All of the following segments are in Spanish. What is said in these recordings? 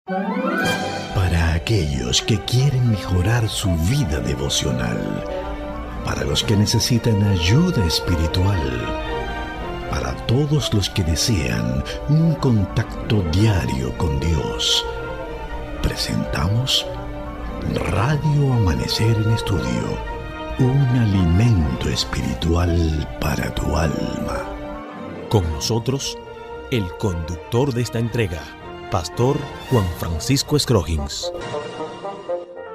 Para aquellos que quieren mejorar su vida devocional, para los que necesitan ayuda espiritual, para todos los que desean un contacto diario con Dios, presentamos Radio Amanecer en Estudio, un alimento espiritual para tu alma. Con nosotros, el conductor de esta entrega, Pastor Juan Francisco Scroggins.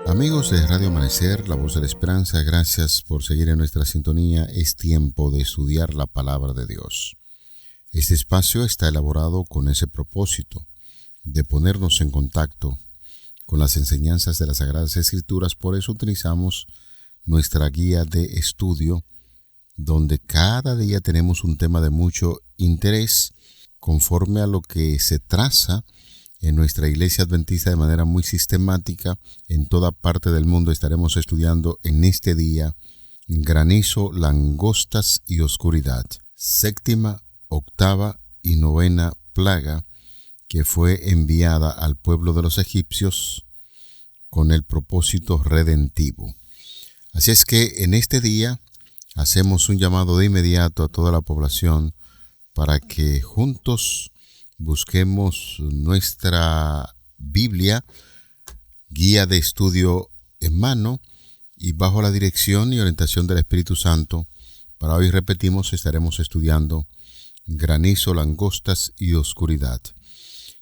Amigos de Radio Amanecer, la voz de la esperanza, gracias por seguir en nuestra sintonía. Es tiempo de estudiar la palabra de Dios. Este espacio está elaborado con ese propósito, de ponernos en contacto con las enseñanzas de las Sagradas Escrituras. Por eso utilizamos nuestra guía de estudio, donde cada día tenemos un tema de mucho interés, conforme a lo que se traza en nuestra Iglesia Adventista de manera muy sistemática. En toda parte del mundo estaremos estudiando en este día granizo, langostas y oscuridad, séptima, octava y novena plaga que fue enviada al pueblo de los egipcios con el propósito redentivo. Así es que en este día hacemos un llamado de inmediato a toda la población para que juntos busquemos nuestra Biblia, guía de estudio en mano y bajo la dirección y orientación del Espíritu Santo. Para hoy, repetimos, estaremos estudiando granizo, langostas y oscuridad.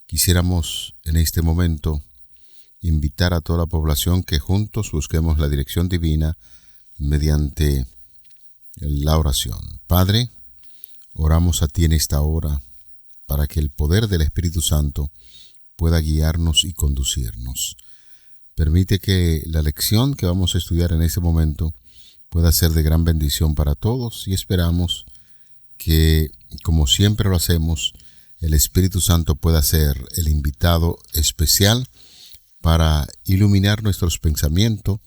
Quisiéramos en este momento invitar a toda la población que juntos busquemos la dirección divina mediante la oración. Padre, oramos a ti en esta hora para que el poder del Espíritu Santo pueda guiarnos y conducirnos. Permite que la lección que vamos a estudiar en este momento pueda ser de gran bendición para todos y esperamos que, como siempre lo hacemos, el Espíritu Santo pueda ser el invitado especial para iluminar nuestros pensamientos,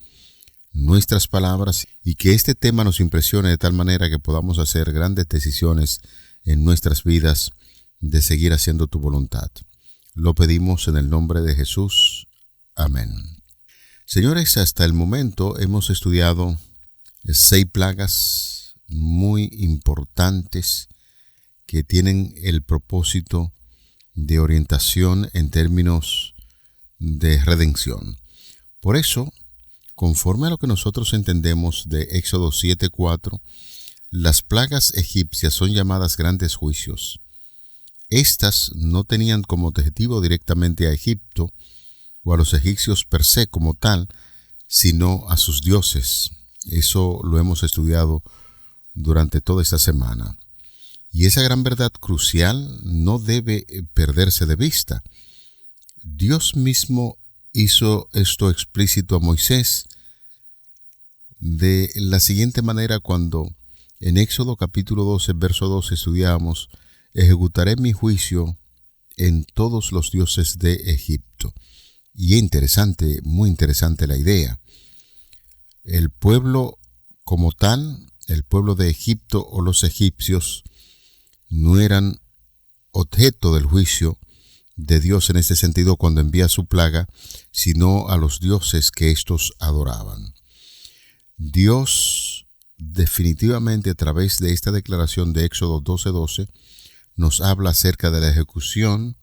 nuestras palabras, y que este tema nos impresione de tal manera que podamos hacer grandes decisiones en nuestras vidas de seguir haciendo tu voluntad. Lo pedimos en el nombre de Jesús. Amén. Señores, hasta el momento hemos estudiado 6 plagas muy importantes que tienen el propósito de orientación en términos de redención. Por eso, conforme a lo que nosotros entendemos de Éxodo 7:4, las plagas egipcias son llamadas grandes juicios. Estas no tenían como objetivo directamente a Egipto o a los egipcios per se como tal, sino a sus dioses. Eso lo hemos estudiado durante toda esta semana. Y esa gran verdad crucial no debe perderse de vista. Dios mismo hizo esto explícito a Moisés de la siguiente manera cuando en Éxodo capítulo 12, verso 12 estudiamos: ejecutaré mi juicio en todos los dioses de Egipto. Y es interesante, muy interesante la idea. El pueblo como tal, el pueblo de Egipto o los egipcios, no eran objeto del juicio de Dios en este sentido cuando envía su plaga, sino a los dioses que éstos adoraban. Dios definitivamente a través de esta declaración de Éxodo 12:12 nos habla acerca de la ejecución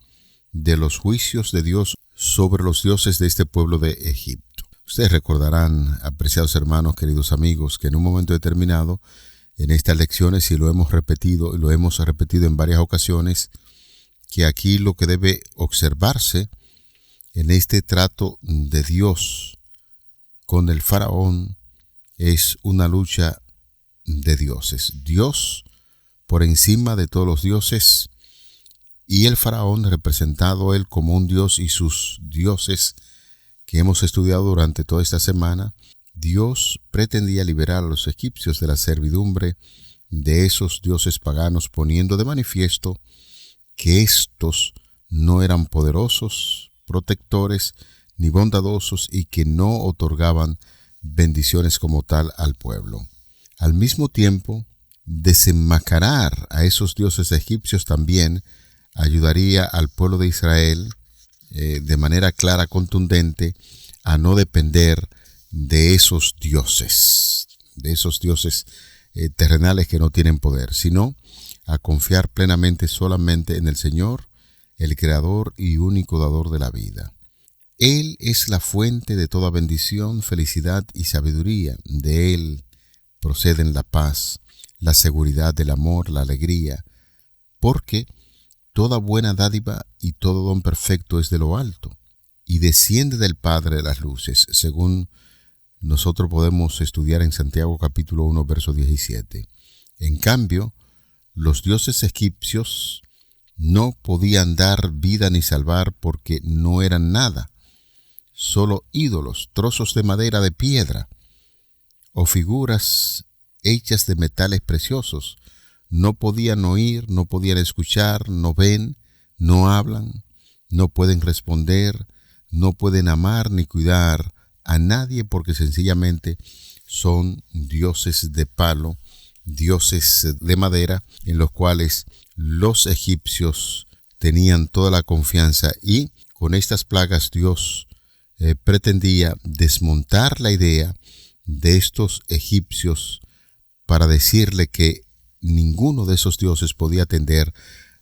de los juicios de Dios sobre los dioses de este pueblo de Egipto. Ustedes recordarán, apreciados hermanos, queridos amigos, que en un momento determinado en estas lecciones, y lo hemos repetido en varias ocasiones, que aquí lo que debe observarse en este trato de Dios con el faraón es una lucha de dioses. Dios por encima de todos los dioses y el faraón representado él como un dios y sus dioses que hemos estudiado durante toda esta semana. Dios pretendía liberar a los egipcios de la servidumbre de esos dioses paganos, poniendo de manifiesto que éstos no eran poderosos, protectores, ni bondadosos y que no otorgaban bendiciones como tal al pueblo. Al mismo tiempo, desenmascarar a esos dioses egipcios también ayudaría al pueblo de Israel de manera clara, contundente, a no depender de esos dioses terrenales que no tienen poder, sino a confiar plenamente solamente en el Señor, el Creador y único dador de la vida. Él es la fuente de toda bendición, felicidad y sabiduría. De Él proceden la paz, la seguridad, el amor, la alegría, porque toda buena dádiva y todo don perfecto es de lo alto y desciende del Padre de las luces, según nosotros podemos estudiar en Santiago capítulo 1, verso 17. En cambio, los dioses egipcios no podían dar vida ni salvar porque no eran nada, solo ídolos, trozos de madera, de piedra o figuras hechas de metales preciosos. No podían oír, no podían escuchar, no ven, no hablan, no pueden responder, no pueden amar ni cuidar a nadie porque sencillamente son dioses de palo, dioses de madera, en los cuales los egipcios tenían toda la confianza, y con estas plagas Dios pretendía desmontar la idea de estos egipcios para decirle que ninguno de esos dioses podía atender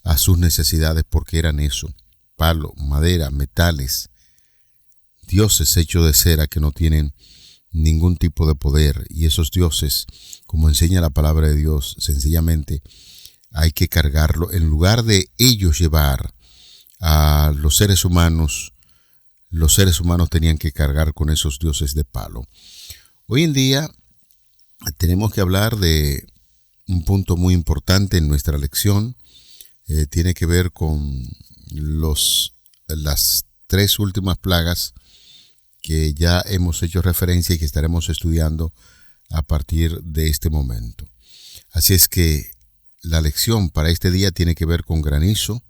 a sus necesidades porque eran eso: palo, madera, metales, dioses hechos de cera que no tienen ningún tipo de poder. Y esos dioses, como enseña la palabra de Dios, sencillamente hay que cargarlo. En lugar de ellos llevar a los seres humanos tenían que cargar con esos dioses de palo. Hoy en día tenemos que hablar de un punto muy importante en nuestra lección. Tiene que ver con las 3 últimas plagas que ya hemos hecho referencia y que estaremos estudiando a partir de este momento. Así es que la lección para este día tiene que ver con granizo,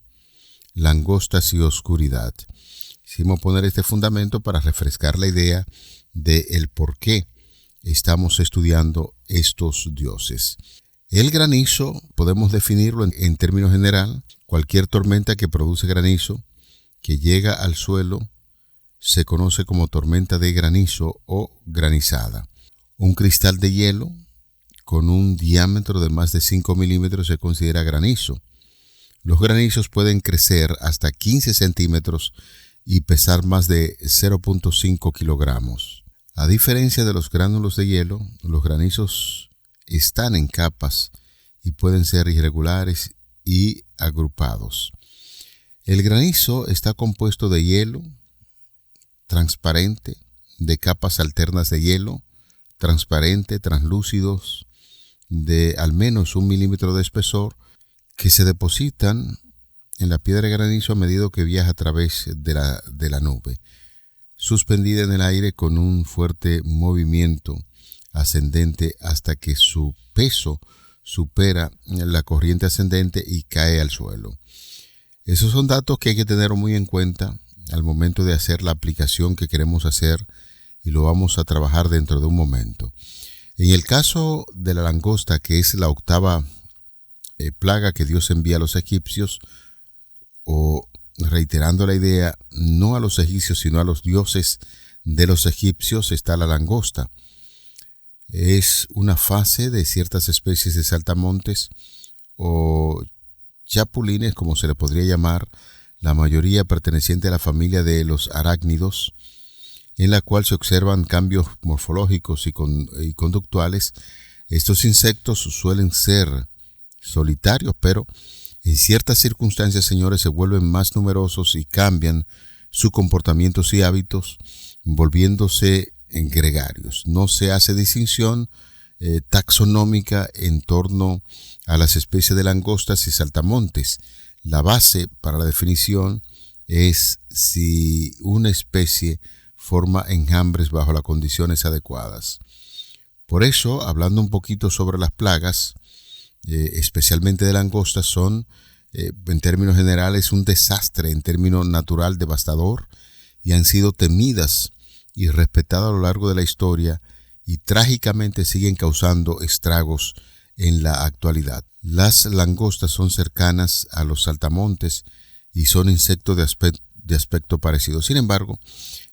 langostas y oscuridad. Quisimos poner este fundamento para refrescar la idea de el por qué estamos estudiando estos dioses. El granizo podemos definirlo en términos general: cualquier tormenta que produce granizo que llega al suelo se conoce como tormenta de granizo o granizada. Un cristal de hielo con un diámetro de más de 5 milímetros se considera granizo. Los granizos pueden crecer hasta 15 centímetros y pesar más de 0.5 kilogramos. A diferencia de los gránulos de hielo, los granizos están en capas y pueden ser irregulares y agrupados. El granizo está compuesto de hielo transparente, de capas alternas de hielo transparente, translúcidos, de al menos 1 milímetro de espesor, que se depositan en la piedra de granizo a medida que viaja a través de la nube, suspendida en el aire con un fuerte movimiento ascendente hasta que su peso supera la corriente ascendente y cae al suelo. Esos son datos que hay que tener muy en cuenta al momento de hacer la aplicación que queremos hacer, y lo vamos a trabajar dentro de un momento. En el caso de la langosta, que es la 8ª plaga que Dios envía a los egipcios, o reiterando la idea, no a los egipcios sino a los dioses de los egipcios, está la langosta. Es una fase de ciertas especies de saltamontes o chapulines, como se le podría llamar, la mayoría perteneciente a la familia de los arácnidos, en la cual se observan cambios morfológicos y conductuales. Estos insectos suelen ser solitarios, pero en ciertas circunstancias, señores, se vuelven más numerosos y cambian sus comportamientos y hábitos, volviéndose en gregarios. No se hace distinción taxonómica en torno a las especies de langostas y saltamontes. La base para la definición es si una especie forma enjambres bajo las condiciones adecuadas. Por eso, hablando un poquito sobre las plagas, especialmente de langostas, son, en términos generales, un desastre en términos natural devastador, y han sido temidas y respetadas a lo largo de la historia, y trágicamente siguen causando estragos en la actualidad. Las langostas son cercanas a los saltamontes y son insectos de aspecto parecido. Sin embargo,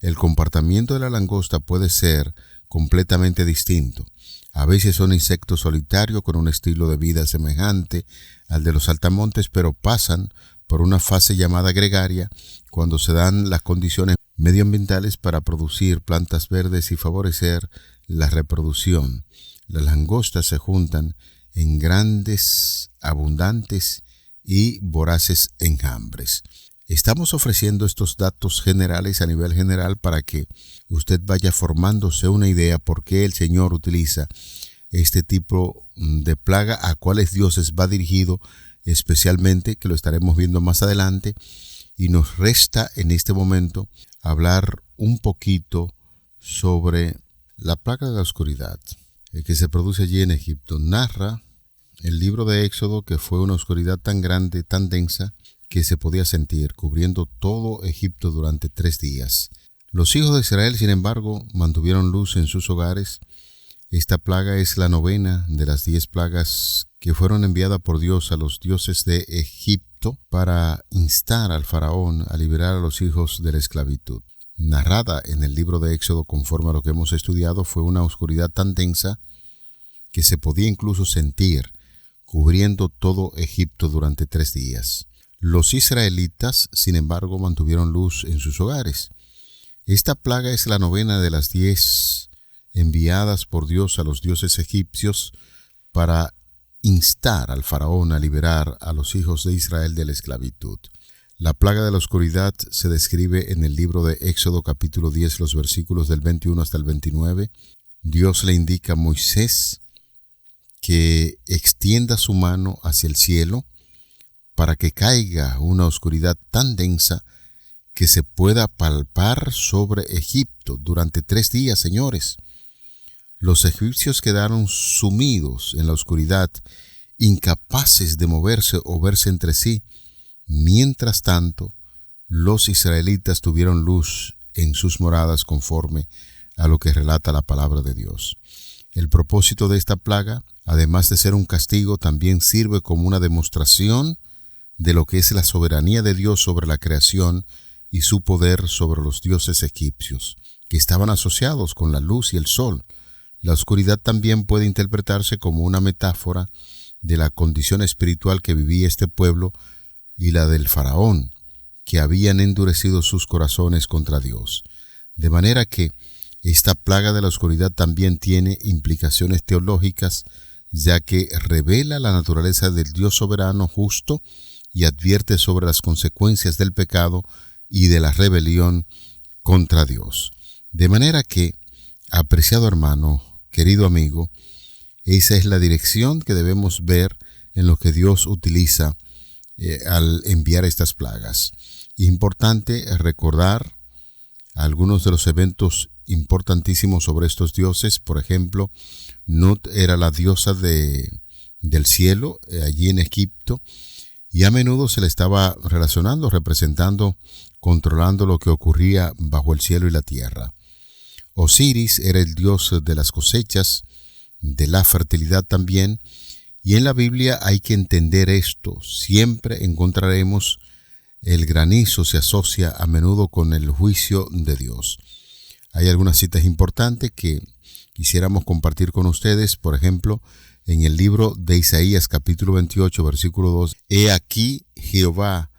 el comportamiento de la langosta puede ser completamente distinto. A veces son insectos solitarios con un estilo de vida semejante al de los saltamontes, pero pasan por una fase llamada gregaria cuando se dan las condiciones medioambientales para producir plantas verdes y favorecer la reproducción. Las langostas se juntan en grandes, abundantes y voraces enjambres. Estamos ofreciendo estos datos generales a nivel general para que usted vaya formándose una idea por qué el Señor utiliza este tipo de plaga, a cuáles dioses va dirigido especialmente, que lo estaremos viendo más adelante, y nos resta en este momento hablar un poquito sobre la plaga de la oscuridad que se produce allí en Egipto. Narra el libro de Éxodo que fue una oscuridad tan grande, tan densa, que se podía sentir, cubriendo todo Egipto durante 3 días. Los hijos de Israel, sin embargo, mantuvieron luz en sus hogares. Esta plaga es la 9ª de las 10 plagas que fueron enviadas por Dios a los dioses de Egipto para instar al faraón a liberar a los hijos de la esclavitud. Narrada en el libro de Éxodo, conforme a lo que hemos estudiado, fue una oscuridad tan densa que se podía incluso sentir, cubriendo todo Egipto durante 3 días. Los israelitas, sin embargo, mantuvieron luz en sus hogares. Esta plaga es la 9ª de las 10 enviadas por Dios a los dioses egipcios para instar al faraón a liberar a los hijos de Israel de la esclavitud. La plaga de la oscuridad se describe en el libro de Éxodo capítulo 10, los versículos del 21 hasta el 29. Dios le indica a Moisés que extienda su mano hacia el cielo para que caiga una oscuridad tan densa que se pueda palpar sobre Egipto durante 3 días, señores. Los egipcios quedaron sumidos en la oscuridad, incapaces de moverse o verse entre sí. Mientras tanto, los israelitas tuvieron luz en sus moradas conforme a lo que relata la palabra de Dios. El propósito de esta plaga, además de ser un castigo, también sirve como una demostración de lo que es la soberanía de Dios sobre la creación y su poder sobre los dioses egipcios, que estaban asociados con la luz y el sol. La oscuridad también puede interpretarse como una metáfora de la condición espiritual que vivía este pueblo y la del faraón, que habían endurecido sus corazones contra Dios. De manera que esta plaga de la oscuridad también tiene implicaciones teológicas, ya que revela la naturaleza del Dios soberano justo y advierte sobre las consecuencias del pecado y de la rebelión contra Dios. De manera que, apreciado hermano, querido amigo, esa es la dirección que debemos ver en lo que Dios utiliza al enviar estas plagas. Importante recordar algunos de los eventos importantísimos sobre estos dioses. Por ejemplo, Nut era la diosa del cielo allí en Egipto, y a menudo se le estaba relacionando, representando, controlando lo que ocurría bajo el cielo y la tierra. Osiris era el dios de las cosechas, de la fertilidad también, y en la Biblia hay que entender esto. Siempre encontraremos el granizo se asocia a menudo con el juicio de Dios. Hay algunas citas importantes que quisiéramos compartir con ustedes. Por ejemplo, en el libro de Isaías capítulo 28 versículo 2, «He aquí Jehová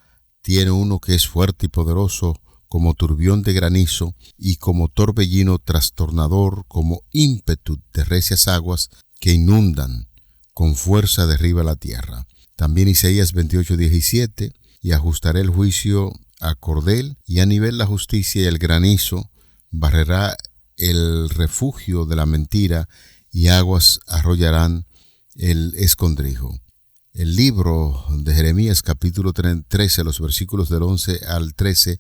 tiene uno que es fuerte y poderoso, como turbión de granizo y como torbellino trastornador, como ímpetu de recias aguas que inundan, con fuerza derriba la tierra». También Isaías 28:17, «Y ajustaré el juicio a cordel, y a nivel la justicia, y el granizo barrerá el refugio de la mentira, y aguas arrollarán el escondrijo». El libro de Jeremías capítulo 13, los versículos del 11 al 13,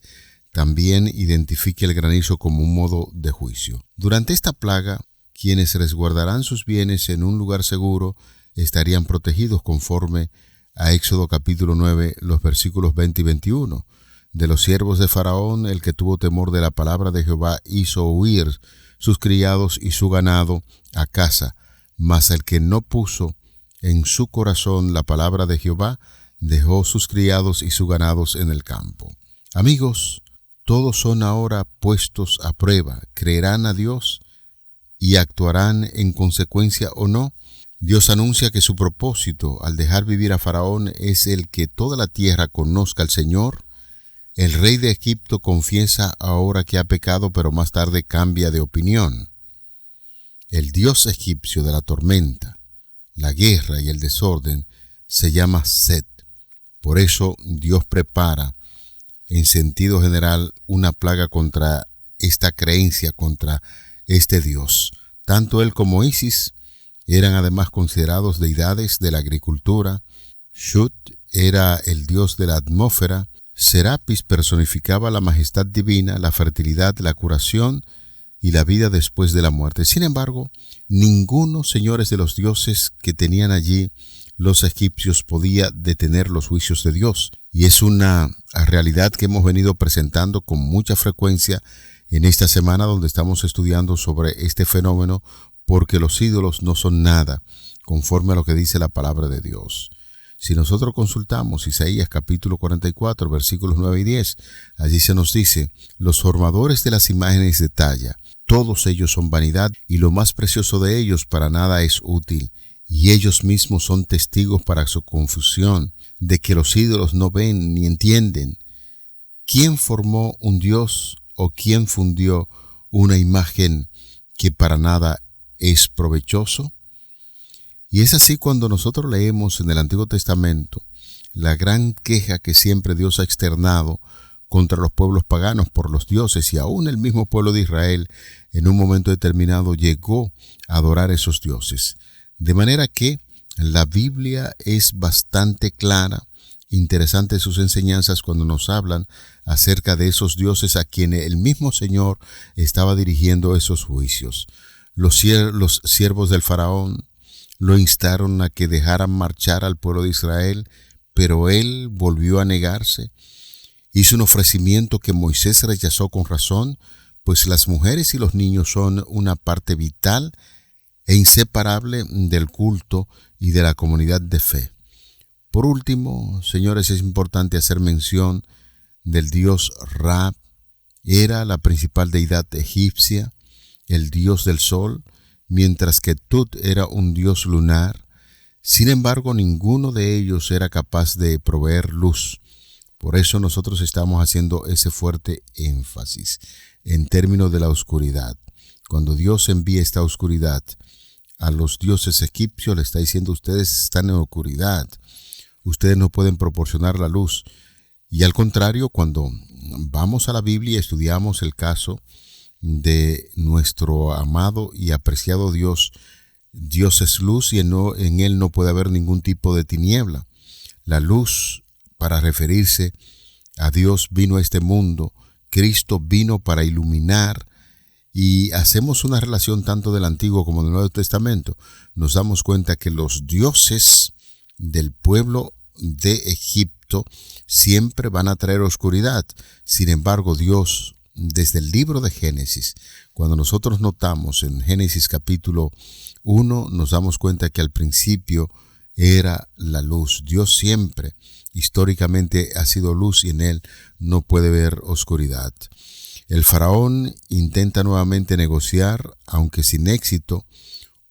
también identifica el granizo como un modo de juicio. Durante esta plaga, quienes resguardarán sus bienes en un lugar seguro estarían protegidos conforme a Éxodo capítulo 9, los versículos 20 y 21. De los siervos de Faraón, el que tuvo temor de la palabra de Jehová hizo huir sus criados y su ganado a casa, mas el que no puso en su corazón la palabra de Jehová dejó sus criados y sus ganados en el campo. Amigos, todos son ahora puestos a prueba. ¿Creerán a Dios y actuarán en consecuencia o no? Dios anuncia que su propósito al dejar vivir a Faraón es el que toda la tierra conozca al Señor. El rey de Egipto confiesa ahora que ha pecado, pero más tarde cambia de opinión. El dios egipcio de la tormenta, la guerra y el desorden se llama Set. Por eso Dios prepara, en sentido general, una plaga contra esta creencia, contra este dios. Tanto él como Isis eran además considerados deidades de la agricultura. Shut era el dios de la atmósfera. Serapis personificaba la majestad divina, la fertilidad, la curación y la vida después de la muerte. Sin embargo, ninguno, señores de los dioses que tenían allí los egipcios, podía detener los juicios de Dios. Y es una realidad que hemos venido presentando con mucha frecuencia en esta semana, donde estamos estudiando sobre este fenómeno, porque los ídolos no son nada, conforme a lo que dice la palabra de Dios. Si nosotros consultamos Isaías capítulo 44, versículos 9 y 10, allí se nos dice: los formadores de las imágenes de talla, todos ellos son vanidad, y lo más precioso de ellos para nada es útil, y ellos mismos son testigos para su confusión, de que los ídolos no ven ni entienden. ¿Quién formó un dios o quién fundió una imagen que para nada es provechoso? Y es así cuando nosotros leemos en el Antiguo Testamento la gran queja que siempre Dios ha externado contra los pueblos paganos por los dioses, y aún el mismo pueblo de Israel en un momento determinado llegó a adorar esos dioses. De manera que la Biblia es bastante clara, interesante sus enseñanzas cuando nos hablan acerca de esos dioses a quienes el mismo Señor estaba dirigiendo esos juicios. Los siervos del faraón lo instaron a que dejaran marchar al pueblo de Israel, pero él volvió a negarse. Hizo un ofrecimiento que Moisés rechazó con razón, pues las mujeres y los niños son una parte vital e inseparable del culto y de la comunidad de fe. Por último, señores, es importante hacer mención del dios Ra. Era la principal deidad egipcia, el dios del sol, mientras que Tut era un dios lunar. Sin embargo, ninguno de ellos era capaz de proveer luz. Por eso nosotros estamos haciendo ese fuerte énfasis en términos de la oscuridad. Cuando Dios envía esta oscuridad a los dioses egipcios, le está diciendo: ustedes están en oscuridad, ustedes no pueden proporcionar la luz. Y al contrario, cuando vamos a la Biblia y estudiamos el caso de nuestro amado y apreciado Dios, Dios es luz y en él no puede haber ningún tipo de tiniebla. La luz, para referirse a Dios, vino a este mundo. Cristo vino para iluminar, y hacemos una relación tanto del Antiguo como del Nuevo Testamento. Nos damos cuenta que los dioses del pueblo de Egipto siempre van a traer oscuridad. Sin embargo, Dios, desde el libro de Génesis, cuando nosotros notamos en Génesis capítulo 1, nos damos cuenta que al principio era la luz. Dios siempre, históricamente, ha sido luz y en él no puede haber oscuridad. El faraón intenta nuevamente negociar, aunque sin éxito.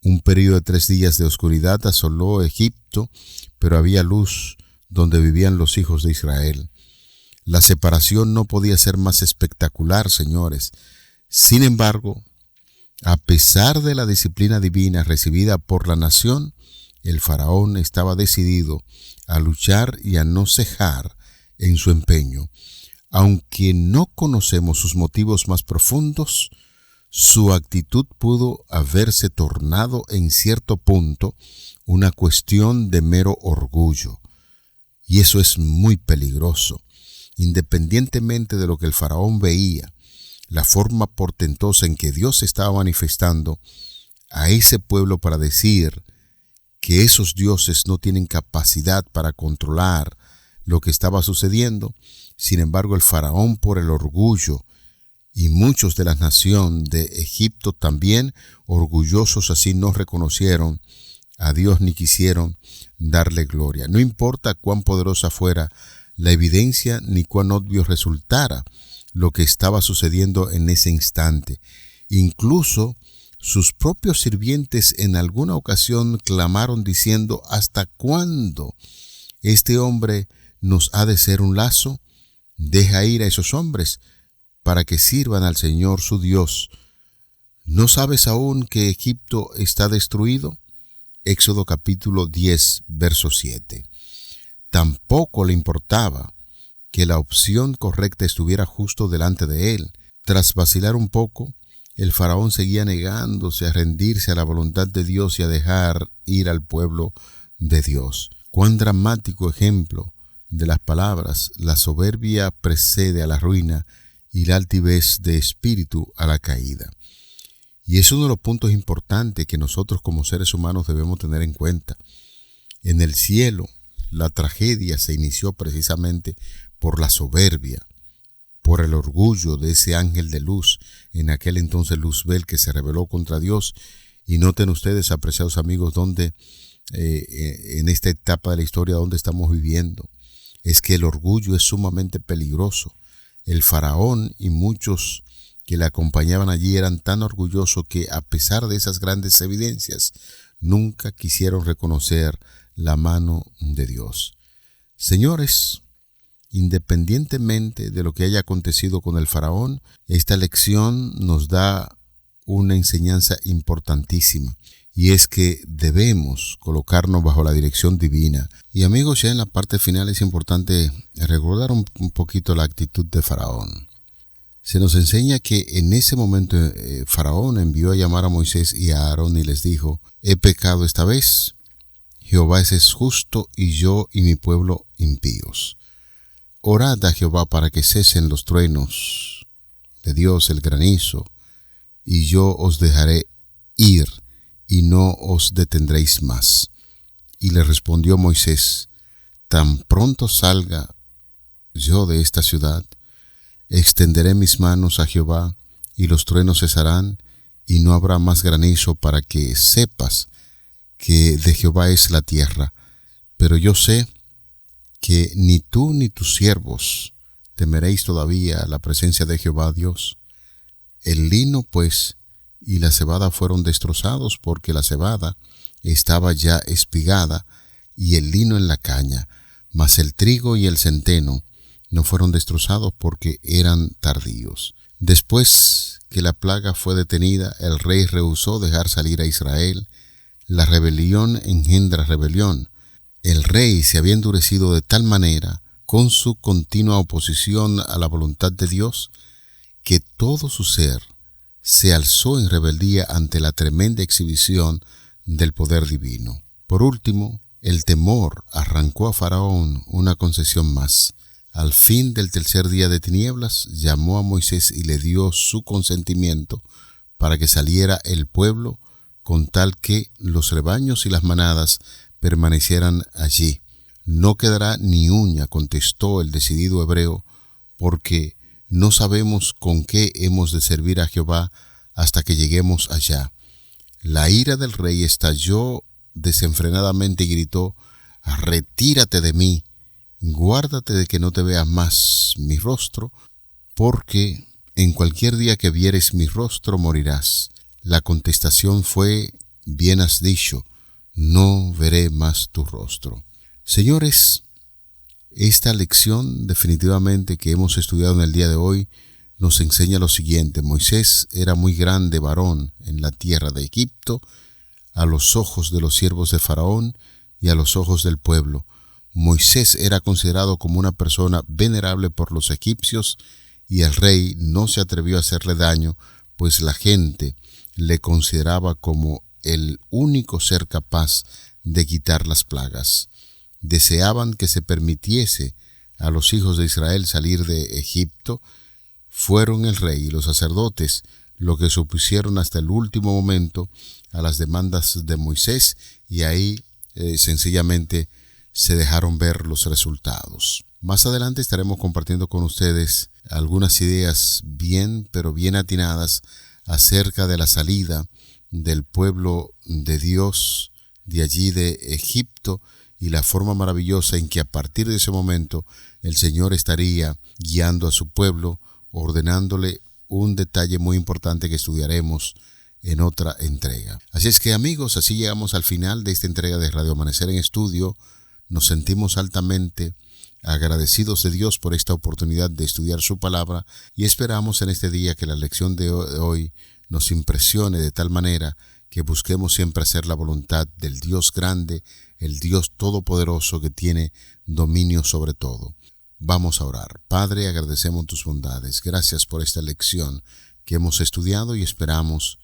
Un periodo de 3 días de oscuridad asoló Egipto, pero había luz donde vivían los hijos de Israel. La separación no podía ser más espectacular, señores. Sin embargo, a pesar de la disciplina divina recibida por la nación, el faraón estaba decidido a luchar y a no cejar en su empeño. Aunque no conocemos sus motivos más profundos, su actitud pudo haberse tornado en cierto punto una cuestión de mero orgullo. Y eso es muy peligroso. Independientemente de lo que el faraón veía, la forma portentosa en que Dios estaba manifestando a ese pueblo para decir que esos dioses no tienen capacidad para controlar lo que estaba sucediendo. Sin embargo, el faraón, por el orgullo, y muchos de la nación de Egipto también, orgullosos así, no reconocieron a Dios ni quisieron darle gloria. No importa cuán poderosa fuera la evidencia ni cuán obvio resultara, lo que estaba sucediendo en ese instante. Incluso sus propios sirvientes en alguna ocasión clamaron diciendo: ¿hasta cuándo este hombre nos ha de ser un lazo? Deja ir a esos hombres para que sirvan al Señor su Dios. ¿No sabes aún que Egipto está destruido? Éxodo capítulo 10, verso 7. Tampoco le importaba que la opción correcta estuviera justo delante de él. Tras vacilar un poco, el faraón seguía negándose a rendirse a la voluntad de Dios y a dejar ir al pueblo de Dios. Cuán dramático ejemplo de las palabras: la soberbia precede a la ruina y la altivez de espíritu a la caída. Y es uno de los puntos importantes que nosotros como seres humanos debemos tener en cuenta. En el cielo, la tragedia se inició precisamente por la soberbia, por el orgullo de ese ángel de luz, en aquel entonces Luzbel, que se rebeló contra Dios. Y noten ustedes, apreciados amigos, donde en esta etapa de la historia donde estamos viviendo, es que el orgullo es sumamente peligroso. El faraón y muchos que le acompañaban allí eran tan orgullosos que, a pesar de esas grandes evidencias, nunca quisieron reconocer la mano de Dios. Señores, independientemente de lo que haya acontecido con el faraón, esta lección nos da una enseñanza importantísima, y es que debemos colocarnos bajo la dirección divina. Y amigos, ya en la parte final es importante recordar un poquito la actitud de faraón. Se nos enseña que en ese momento faraón envió a llamar a Moisés y a Aarón y les dijo: he pecado esta vez, Jehová es justo y yo y mi pueblo impíos. Orad a Jehová para que cesen los truenos de Dios, el granizo, y yo os dejaré ir y no os detendréis más. Y le respondió Moisés: tan pronto salga yo de esta ciudad, extenderé mis manos a Jehová, y los truenos cesarán, y no habrá más granizo, para que sepas que de Jehová es la tierra. Pero yo sé que ni tú ni tus siervos temeréis todavía la presencia de Jehová Dios. El lino, pues, y la cebada fueron destrozados, porque la cebada estaba ya espigada, y el lino en la caña, mas el trigo y el centeno no fueron destrozados porque eran tardíos. Después que la plaga fue detenida, el rey rehusó dejar salir a Israel. La rebelión engendra rebelión. El rey se había endurecido de tal manera con su continua oposición a la voluntad de Dios, que todo su ser se alzó en rebeldía ante la tremenda exhibición del poder divino. Por último, el temor arrancó a Faraón una concesión más. Al fin del tercer día de tinieblas, llamó a Moisés y le dio su consentimiento para que saliera el pueblo, con tal que los rebaños y las manadas permanecieran allí. No quedará ni uña, contestó el decidido hebreo, porque no sabemos con qué hemos de servir a Jehová hasta que lleguemos allá. La ira del rey estalló desenfrenadamente y gritó: retírate de mí, guárdate de que no te veas más mi rostro, porque en cualquier día que vieres mi rostro morirás. La contestación fue: bien has dicho, no veré más tu rostro. Señores, esta lección definitivamente que hemos estudiado en el día de hoy nos enseña lo siguiente: Moisés era muy grande varón en la tierra de Egipto, a los ojos de los siervos de Faraón y a los ojos del pueblo. Moisés era considerado como una persona venerable por los egipcios, y el rey no se atrevió a hacerle daño, pues la gente le consideraba como el único ser capaz de quitar las plagas. Deseaban que se permitiese a los hijos de Israel salir de Egipto. Fueron el rey y los sacerdotes lo que se opusieron hasta el último momento a las demandas de Moisés, y ahí sencillamente se dejaron ver los resultados. Más adelante estaremos compartiendo con ustedes algunas ideas bien atinadas acerca de la salida del pueblo de Dios de allí de Egipto, y la forma maravillosa en que a partir de ese momento el Señor estaría guiando a su pueblo, ordenándole un detalle muy importante que estudiaremos en otra entrega. Así es que, amigos, así llegamos al final de esta entrega de Radio Amanecer en Estudio. Nos sentimos altamente agradecidos de Dios por esta oportunidad de estudiar su palabra y esperamos en este día que la lección de hoy nos impresione de tal manera que busquemos siempre hacer la voluntad del Dios grande, el Dios todopoderoso que tiene dominio sobre todo. Vamos a orar. Padre, agradecemos tus bondades. Gracias por esta lección que hemos estudiado y esperamos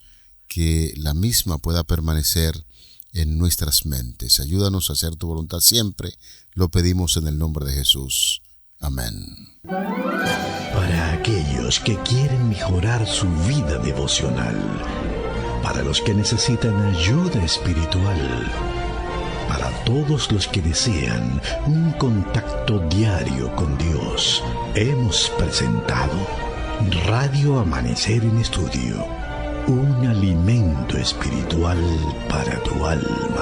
que la misma pueda permanecer en nuestras mentes. Ayúdanos a hacer tu voluntad siempre. Lo pedimos en el nombre de Jesús. Amén. Para aquellos que quieren mejorar su vida devocional, para los que necesitan ayuda espiritual, para todos los que desean un contacto diario con Dios, hemos presentado Radio Amanecer en Estudio, un alimento espiritual para tu alma.